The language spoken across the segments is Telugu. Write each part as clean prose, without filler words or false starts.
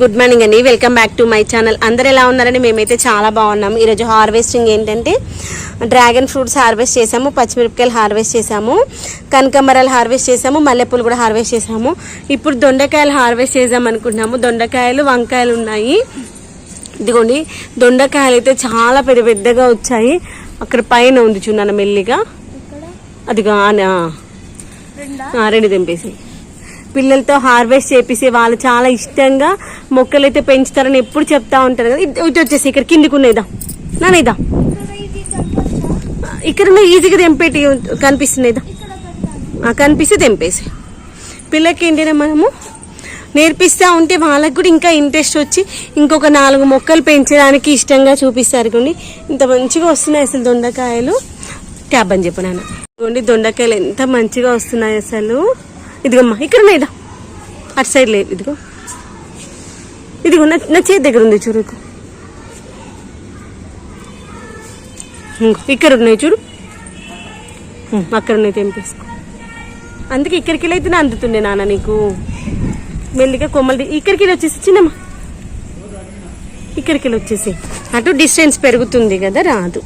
గుడ్ మార్నింగ్ అండి, welcome back to my channel. అందరు ఎలా ఉన్నారని మేమైతే చాలా బాగున్నాము. ఈరోజు హార్వెస్టింగ్ ఏంటంటే డ్రాగన్ ఫ్రూట్స్ హార్వెస్ట్ చేసాము, పచ్చిమిరపకాయలు హార్వెస్ట్ చేసాము, కనకాంబరాలు హార్వెస్ట్ చేసాము, మల్లెపూలు కూడా హార్వెస్ట్ చేసాము. ఇప్పుడు దొండకాయలు హార్వెస్ట్ చేద్దాం అనుకుంటున్నాము. దొండకాయలు, వంకాయలు ఉన్నాయి. ఇదిగోండి దొండకాయలు అయితే చాలా పెద్దగా వచ్చాయి. అక్కడ పైన ఉంది చూడన్న మెల్లిగా, అదిగా రెండు తెంపేసి పిల్లలతో హార్వెస్ట్ చేపిస్తే వాళ్ళు చాలా ఇష్టంగా మొక్కలు అయితే పెంచుతారని ఎప్పుడు చెప్తా ఉంటారు కదా. ఇటు వచ్చేసి ఇక్కడ కిందికి ఉన్నదా నానేదా, ఇక్కడ ఈజీగా తెంపేటి కనిపిస్తున్నాయిదా, కనిపిస్తే తెంపేసి పిల్లలకి ఏంటంటే మనము నేర్పిస్తూ ఉంటే వాళ్ళకి కూడా ఇంకా ఇంట్రెస్ట్ వచ్చి ఇంకొక 4 మొక్కలు పెంచడానికి ఇష్టంగా చూపిస్తారు. కొన్ని ఇంత మంచిగా వస్తున్నాయి అసలు దొండకాయలు. ట్యాబ్ అని చెప్పు నాన్న. ఇదిగోండి దొండకాయలు ఎంత మంచిగా వస్తున్నాయి అసలు. ఇదిగమ్మా ఇక్కడ ఉన్నాయిదా, అటు సైడ్ లేదు. ఇదిగో నా చేతి దగ్గర ఉంది చూడుకు, ఇక్కడ ఉన్నాయి చూడు, అక్కడ ఉన్నాయి తెంపేసుకో. అందుకే ఇక్కడికి వెళ్ళి అయితేనే అందుతుండే నాన్న నీకు. మెల్లిగా కొమ్మలు ఇక్కడికి వెళ్ళి వచ్చేసి చిన్నమ్మా, ఇక్కడికి వెళ్ళి వచ్చేసి అటు డిస్టెన్స్ పెరుగుతుంది కదా, రాదు.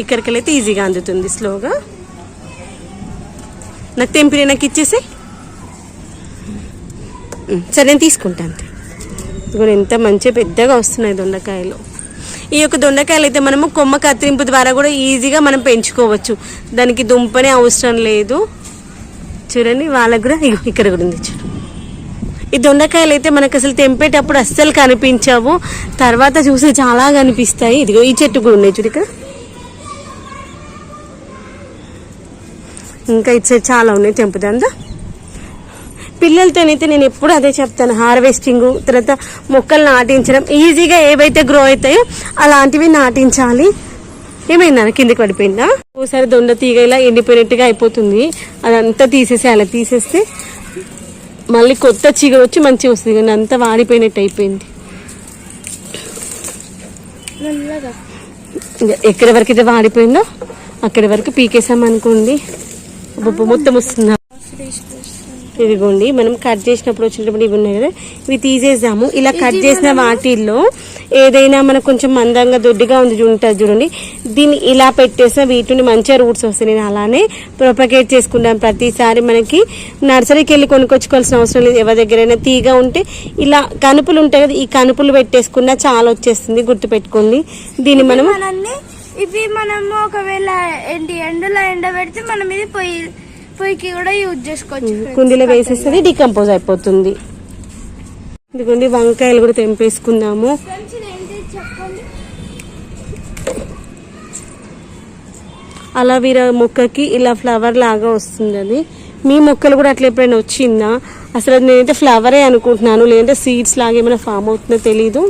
ఇక్కడికి వెళ్ళి అయితే ఈజీగా అందుతుంది స్లోగా. నాకు తెంపిన నాకు ఇచ్చేసి సరే నేను తీసుకుంటాను. ఇదిగో ఎంత మంచిగా పెద్దగా వస్తున్నాయి దొండకాయలు. ఈ యొక్క దొండకాయలు అయితే మనము కొమ్మ కత్తిరింపు ద్వారా కూడా ఈజీగా మనం పెంచుకోవచ్చు. దానికి దుంపనే అవసరం లేదు. చూడండి వాళ్ళకు కూడా ఇక్కడ కూడా ఉంది చూడు. ఈ దొండకాయలు అయితే మనకు అసలు తెంపేటప్పుడు అస్సలు కనిపించవు, తర్వాత చూసి చాలా కనిపిస్తాయి. ఇదిగో ఈ చెట్టు కూడా ఉన్నాయి చూడు, ఇక్కడ ఇంకా ఇచ్చే చాలా ఉన్నాయి తెంపుదా. పిల్లలతోనైతే నేను ఎప్పుడు అదే చెప్తాను, హార్వెస్టింగ్ తర్వాత మొక్కలు నాటించడం. ఈజీగా ఏవైతే గ్రో అవుతాయో అలాంటివి నాటించాలి. ఏమైందా కిందకి పడిపోయిందా? ఓసారి దొండ తీగ ఇలా ఎండిపోయినట్టుగా అయిపోతుంది, అదంతా తీసేసేయాలి. తీసేస్తే మళ్ళీ కొత్త చీగ వచ్చి మంచిగా వస్తుంది. కానీ అంతా వాడిపోయినట్టు అయిపోయింది. ఎక్కడి వరకు అయితే వాడిపోయిందో అక్కడి వరకు పీకేసాం అనుకోండి, మొత్తం వస్తుందా. ఇదిగోండి మనం కట్ చేసినప్పుడు వచ్చినప్పుడు ఇవి ఉన్నాయి కదా, ఇవి తీసేసాము. ఇలా కట్ చేసిన వాటిల్లో ఏదైనా మనకు కొంచెం మందంగా దొడ్డిగా ఉంటుంది చూడండి, దీన్ని ఇలా పెట్టేసిన వీటిని మంచిగా రూట్స్ వస్తాయి. నేను అలానే ప్రొపగేట్ చేసుకుంటాను ప్రతిసారి. మనకి నర్సరీకి వెళ్ళి కొనుక్కొచ్చుకోవాల్సిన అవసరం లేదు. ఎవరి దగ్గరైనా తీగ ఉంటే ఇలా కనుపులు ఉంటాయి కదా, ఈ కనుపులు పెట్టేసుకున్నా చాలా వచ్చేస్తుంది. గుర్తుపెట్టుకోండి. దీన్ని మనం ఇవి మనము ఒకవేళ ఎండలో ఎండబెడితే మనం ఇది పొయ్యికి కూడా యూజ్ చేసుకోవచ్చు. కుండీలో వేసేస్తుంది, డికంపోజ్ అయిపోతుంది. ఇదిగోండి వంకాయలు కూడా తెంపేసుకుందాము. అలోవెరా మొక్కకి ఇలా ఫ్లవర్ లాగా వస్తుంది. అది మీ మొక్కలు కూడా అట్లా ఎప్పుడైనా వచ్చిందా? అసలు నేనైతే ఫ్లవరే అనుకుంటున్నాను, లేదంటే సీడ్స్ లాగా ఏమైనా ఫామ్ అవుతుందో తెలీదు.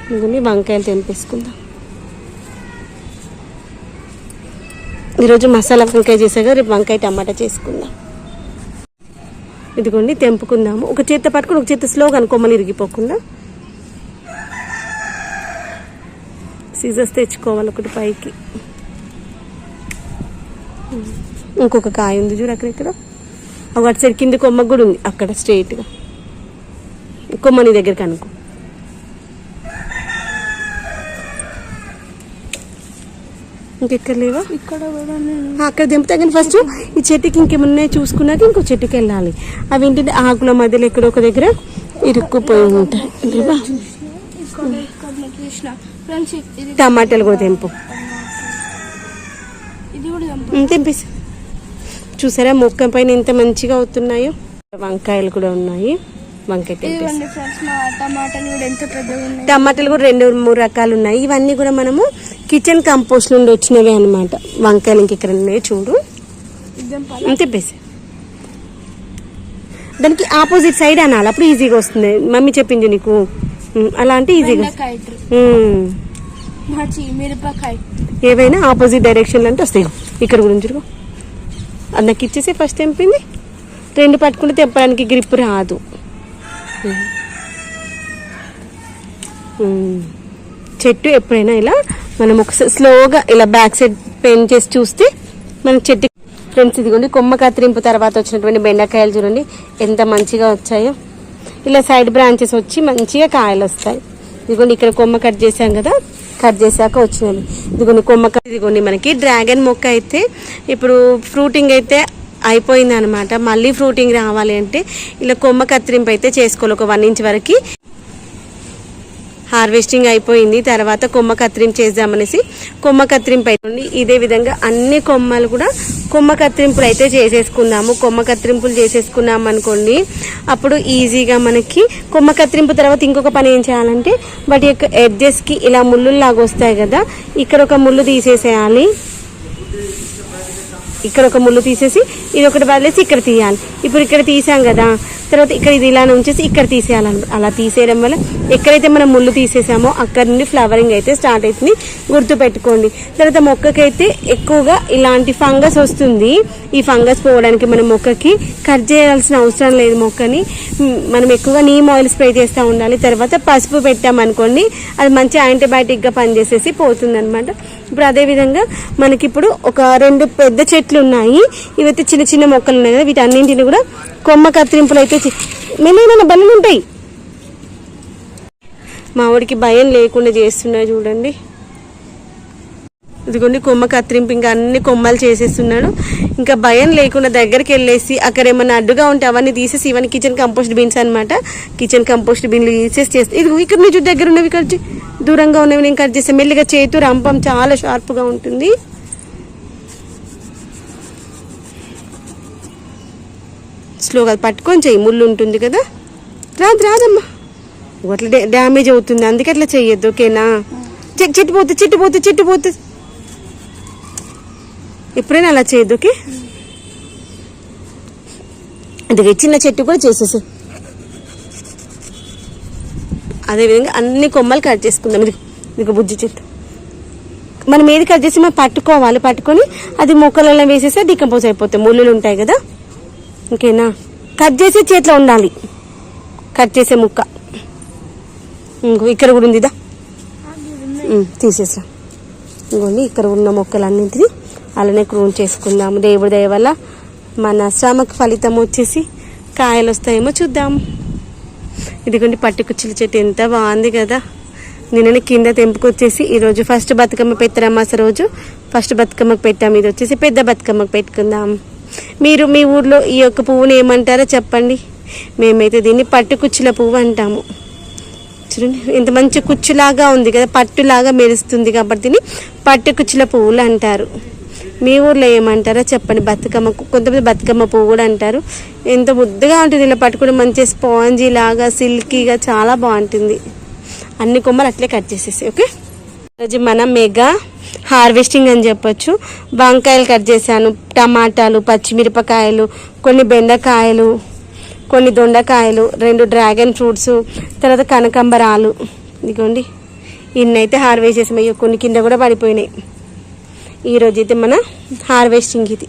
ఇదిగోండి వంకాయలు తెంపేసుకుందాం. ఈరోజు మసాలా వంకాయ చేసాక రేపు వంకాయ టమాటా చేసుకుందాం. ఇదిగోండి తెంపుకుందాము. ఒక చేత్తో పట్టుకుని ఒక చేత్తో స్లోగా కొమ్మలు ఇరిగిపోకుండా సీజర్స్ తెచ్చుకోవాలి ఒకటి పైకి. ఇంకొక కాయ ఉంది చూడు అక్కడ, ఒక అటు సైడ్ కింద కొమ్మ కూడా ఉంది అక్కడ స్ట్రైట్గా. కొమ్మని దగ్గరికి అనుకో. ఇంకెక్కడ లేవా? అక్కడ దింపుతా. కానీ ఫస్ట్ ఈ చెట్టుకి ఇంకేమన్నా చూసుకున్నాక ఇంకో చెట్టుకి వెళ్ళాలి. అవి ఏంటంటే ఆకుల మధ్యలో ఎక్కడో ఒక దగ్గర ఇరుక్కుపోయి ఉంటాయి. టమాటాలు కూడా తెంపు, తెంపేసి. చూసారా మొక్క పైన ఎంత మంచిగా అవుతున్నాయో. వంకాయలు కూడా ఉన్నాయి. టమాటాలు కూడా 2-3 రకాలు ఉన్నాయి. ఇవన్నీ కూడా మనము కిచెన్ కంపోస్ట్ నుండి వచ్చినవి అనమాట. వంకాయలు ఇంకెక్కడ ఉన్నాయి చూడు, తెప్పేసి దానికి ఆపోజిట్ సైడ్ అనాలి, అప్పుడు ఈజీగా వస్తుంది. మమ్మీ చెప్పింది నీకు, అలా అంటే ఈజీగా. ఏవైనా ఆపోజిట్ డైరెక్షన్ అంటే వస్తాయి. ఇక్కడ గురించి అది నాకు ఇచ్చేసి ఫస్ట్ తెంపింది. 2 పట్టుకుంటే తెప్పడానికి గ్రిప్ రాదు. చెట్టు ఎప్పుడైనా ఇలా మనం ఒకసారి స్లోగా ఇలా బ్యాక్ సైడ్ పెయింట్ చేసి చూస్తే మన చెట్టు ఫ్రెండ్స్ ఇదిగోండి కొమ్మ కత్తిరింపు తర్వాత వచ్చినటువంటి బెండకాయలు చూడండి ఎంత మంచిగా వచ్చాయో. ఇలా సైడ్ బ్రాంచెస్ వచ్చి మంచిగా కాయలు వస్తాయి. ఇదిగోండి ఇక్కడ కొమ్మ కట్ చేసాం కదా, కట్ చేశాక వచ్చినవి. ఇదిగోండి కొమ్మ ఇదిగోండి మనకి డ్రాగన్ మొక్క అయితే ఇప్పుడు ఫ్రూటింగ్ అయితే అయిపోయింది అనమాట. మళ్ళీ ఫ్రూటింగ్ రావాలి అంటే ఇలా కొమ్మ కత్తిరింపు అయితే చేసుకోవాలి. ఒక 1 ఇంచ్ వరకు హార్వెస్టింగ్ అయిపోయింది. తర్వాత కొమ్మ కత్తిరింపు చేద్దామనేసి కొమ్మ కత్తిరింపు అయిపోయింది. ఇదే విధంగా అన్ని కొమ్మలు కూడా కొమ్మ కత్తిరింపులు అయితే చేసేసుకుందాము. కొమ్మ కత్తిరింపులు చేసేసుకున్నాము అనుకోండి, అప్పుడు ఈజీగా మనకి కొమ్మ కత్తిరింపు తర్వాత ఇంకొక పని ఏం చేయాలంటే వాటి యొక్క ఎడ్జెస్కి ఇలా ముళ్ళులాగా వస్తాయి కదా, ఇక్కడ ఒక ముళ్ళు తీసేసేయాలి. ఇక్కడ ఒక ముళ్ళు తీసేసి ఇది ఒకటి వదిలేసి ఇక్కడ తీయాలి. ఇప్పుడు ఇక్కడ తీసాం కదా, తర్వాత ఇక్కడ ఇది ఇలా ఉంచేసి ఇక్కడ తీసేయాలన్నమాట. అలా తీసేయడం వల్ల ఎక్కడైతే మనం ముళ్ళు తీసేసామో అక్కడ నుండి ఫ్లవరింగ్ అయితే స్టార్ట్ అవుతుంది, గుర్తు పెట్టుకోండి. తర్వాత మొక్కకైతే ఎక్కువగా ఇలాంటి ఫంగస్ వస్తుంది. ఈ ఫంగస్ పోవడానికి మనం మొక్కకి కట్ చేయాల్సిన అవసరం లేదు. మొక్కని మనం ఎక్కువగా నీమ్ ఆయిల్ స్ప్రే చేస్తూ ఉండాలి. తర్వాత పసుపు పెట్టామనుకోండి, అది మంచి యాంటీబయాటిక్గా పనిచేసేసి పోతుంది అనమాట. ఇప్పుడు అదేవిధంగా మనకి ఇప్పుడు ఒక 2 పెద్ద చెట్లు ఉన్నాయి. ఇవైతే చిన్న చిన్న మొక్కలు ఉన్నాయి కదా, వీటన్నింటిని కూడా కొమ్మ కత్తిరింపులు అయితే మెల్లైన బలం ఉంటాయి. మా వాడికి భయం లేకుండా చేస్తున్నాడు చూడండి. ఇదిగోండి కొమ్మ కత్తిరింపు ఇంకా అన్ని కొమ్మలు చేసేస్తున్నాడు. ఇంకా భయం లేకుండా దగ్గరికి వెళ్ళేసి అక్కడ ఏమన్నా అడ్డుగా ఉంటే అవన్నీ తీసేసి, ఇవన్నీ కిచెన్ కంపోస్ట్ బిన్స్ అనమాట. కిచెన్ కంపోస్ట్ బిన్లు తీసేసి చేస్తే ఇది ఇక్కడ నుంచి దగ్గర ఉన్నవి కట్ దూరంగా ఉన్నవి నేను కట్ చేస్తే మెల్లిగా చేతు రంపం చాలా షార్ప్గా ఉంటుంది. స్లోగా పట్టుకొని చెయ్యి, ముళ్ళు ఉంటుంది కదా. రాదమ్మా, అట్లా డ్యామేజ్ అవుతుంది, అందుకే అట్లా చెయ్యొద్దు. ఓకేనా? చెట్టు పోతే ఎప్పుడైనా అలా చేయొద్దు. ఓకే, అది చిన్న చెట్టు కూడా చేసేసి అదేవిధంగా అన్ని కొమ్మలు కట్ చేసుకుందాం. ఇది బుజ్జి చెట్టు మనం ఏది కట్ చేసి మనం పట్టుకోవాలి. పట్టుకొని అది మొక్కలలో వేసేస్తే డికంపోజ్ అయిపోతాయి. ముళ్ళులు ఉంటాయి కదా. ఓకేనా? కట్ చేసే చేతిలో ఉండాలి, కట్ చేసే ముక్క. ఇక్కడ కూడా ఉందిదా, తీసేసా. ఇంకోండి ఇక్కడ ఉన్న మొక్కలన్నింటినీ అలానే క్రూన్ చేసుకుందాము. దేవుడి దయ వల్ల మన శ్రమకు ఫలితం వచ్చేసి కాయలు వస్తాయేమో చూద్దాం. ఇదిగోండి పట్టుకుచ్చుల చెట్టు ఎంత బాగుంది కదా. నిన్ననే కింద తెంపుకొచ్చేసి ఈరోజు ఫస్ట్ బతుకమ్మ పెత్తరమాస రోజు ఫస్ట్ బతుకమ్మకు పెట్టాము. ఇది వచ్చేసి పెద్ద బతుకమ్మకు పెట్టుకుందాం. మీరు మీ ఊర్లో ఈ యొక్క పువ్వుని ఏమంటారో చెప్పండి. మేమైతే దీన్ని పట్టుకుచ్చుల పువ్వు అంటాము. చూడండి ఎంత మంచి కుచ్చులాగా ఉంది కదా, పట్టులాగా మెరుస్తుంది కాబట్టి దీన్ని పట్టుకుచ్చుల పువ్వులు అంటారు. మీ ఊర్లో ఏమంటారో చెప్పండి. బతుకమ్మ, కొంతమంది బతుకమ్మ పువ్వు కూడా అంటారు. ఎంత ముద్దుగా ఉంటుంది, ఇలా పట్టుకుని మంచి స్పాంజీ లాగా సిల్కీగా చాలా బాగుంటుంది. అన్ని కొమ్మలు అట్లే కట్ చేసేసి. ఓకే, ఈరోజు మనం మెగా హార్వెస్టింగ్ అని చెప్పొచ్చు. వంకాయలు కట్ చేశాను, టమాటాలు, పచ్చిమిరపకాయలు, కొన్ని బెండకాయలు, కొన్ని దొండకాయలు, 2 డ్రాగన్ ఫ్రూట్స్, తర్వాత కనకాంబరాలు. ఇదిగోండి ఇన్నైతే హార్వెస్ట్ చేసాము. కొన్ని కింద కూడా పడిపోయినాయి. ఈరోజు అయితే మన హార్వెస్టింగ్ ఇది.